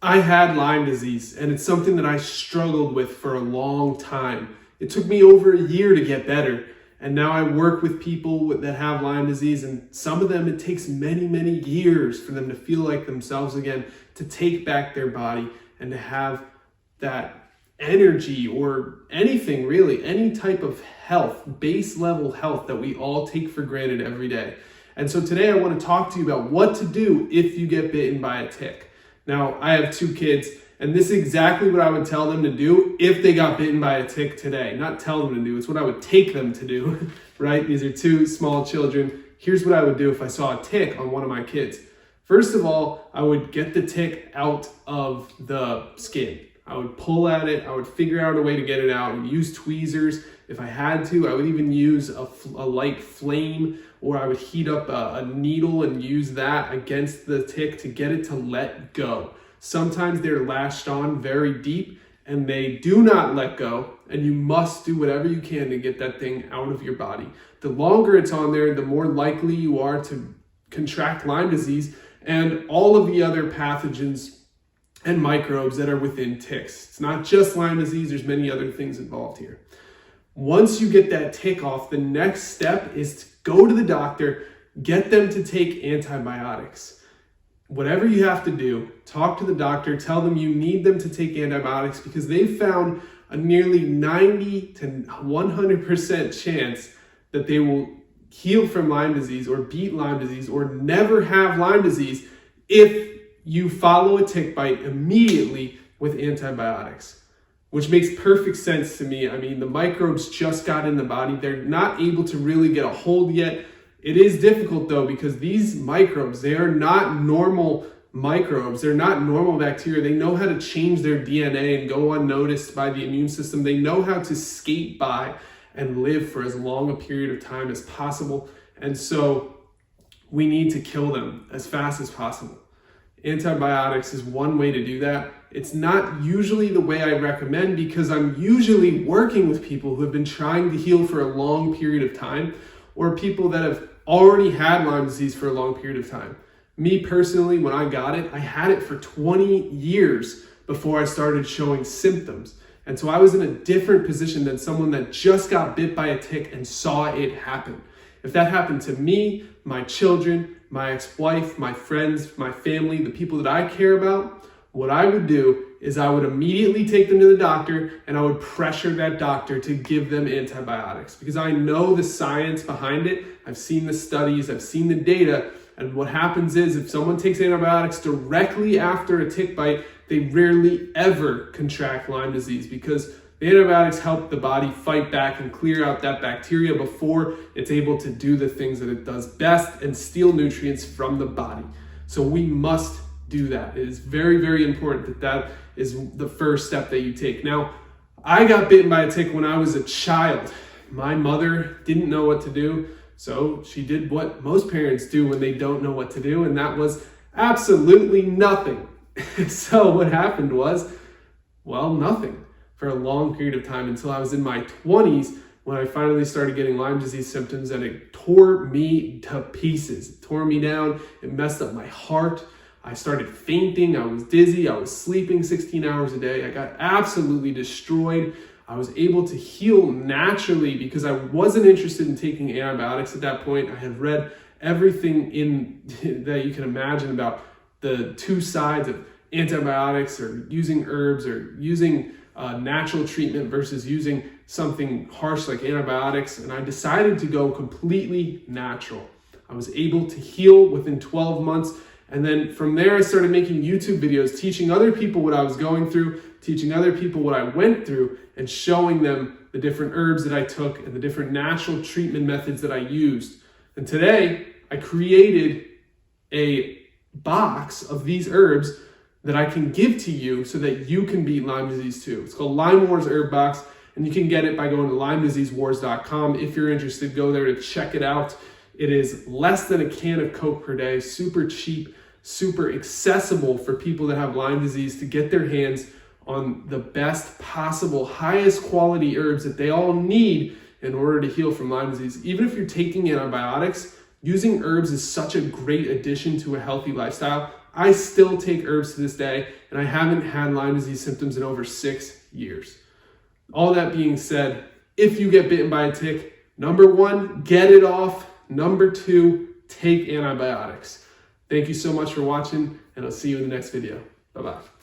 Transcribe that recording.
I had Lyme disease, and it's something that I struggled with for a long time. It took me over a year to get better, and now I work with people that have Lyme disease, and some of them, it takes many, many years for them to feel like themselves again, to take back their body, and to have that energy or anything really, any type of health, base level health that we all take for granted every day. And so today I want to talk to you about what to do if you get bitten by a tick. Now, I have 2 kids, and this is exactly what I would tell them to do if they got bitten by a tick today. Not tell them to do, it's what I would take them to do, right? These are 2 small children. Here's what I would do if I saw a tick on one of my kids. First of all, I would get the tick out of the skin. I would pull at it, I would figure out a way to get it out, and use tweezers. If I had to, I would even use a light flame, or I would heat up a needle and use that against the tick to get it to let go. Sometimes they're lashed on very deep and they do not let go, and you must do whatever you can to get that thing out of your body. The longer it's on there, the more likely you are to contract Lyme disease and all of the other pathogens and microbes that are within ticks. It's not just Lyme disease, there's many other things involved here. Once you get that tick off, the next step is to go to the doctor, get them to take antibiotics. Whatever you have to do, talk to the doctor, tell them you need them to take antibiotics because they've found a nearly 90 to 100% chance that they will heal from Lyme disease or beat Lyme disease or never have Lyme disease if you follow a tick bite immediately with antibiotics. Which makes perfect sense to me. I mean, the microbes just got in the body. They're not able to really get a hold yet. It is difficult though, because these microbes, they are not normal microbes. They're not normal bacteria. They know how to change their DNA and go unnoticed by the immune system. They know how to skate by and live for as long a period of time as possible. And so we need to kill them as fast as possible. Antibiotics is one way to do that. It's not usually the way I recommend because I'm usually working with people who have been trying to heal for a long period of time, or people that have already had Lyme disease for a long period of time. Me personally, when I got it, I had it for 20 years before I started showing symptoms. And so I was in a different position than someone that just got bit by a tick and saw it happen. If that happened to me, my children, my ex-wife, my friends, my family, the people that I care about, what I would do is I would immediately take them to the doctor and I would pressure that doctor to give them antibiotics because I know the science behind it. I've seen the studies, I've seen the data, and what happens is if someone takes antibiotics directly after a tick bite, they rarely ever contract Lyme disease because the antibiotics help the body fight back and clear out that bacteria before it's able to do the things that it does best and steal nutrients from the body. So we must do that. It is very, very important that that is the first step that you take. Now, I got bitten by a tick when I was a child. My mother didn't know what to do, so she did what most parents do when they don't know what to do, and that was absolutely nothing. So what happened was, well, nothing for a long period of time until I was in my 20s when I finally started getting Lyme disease symptoms, and it tore me to pieces. It tore me down. It messed up my heart. I started fainting, I was dizzy, I was sleeping 16 hours a day. I got absolutely destroyed. I was able to heal naturally because I wasn't interested in taking antibiotics at that point. I had read everything that you can imagine about the 2 sides of antibiotics or using herbs or using natural treatment versus using something harsh like antibiotics. And I decided to go completely natural. I was able to heal within 12 months. And then from there, I started making YouTube videos, teaching other people what I was going through, teaching other people what I went through, and showing them the different herbs that I took and the different natural treatment methods that I used. And today, I created a box of these herbs that I can give to you so that you can beat Lyme disease too. It's called LymeWars Herb Box, and you can get it by going to LymeDiseaseWars.com. If you're interested, go there to check it out. It is less than a can of Coke per day, super cheap, super accessible for people that have Lyme disease to get their hands on the best possible, highest quality herbs that they all need in order to heal from Lyme disease. Even if you're taking antibiotics, using herbs is such a great addition to a healthy lifestyle. I still take herbs to this day, and I haven't had Lyme disease symptoms in over 6 years. All that being said, if you get bitten by a tick, number 1, get it off. Number 2, take antibiotics. Thank you so much for watching, and I'll see you in the next video. Bye-bye.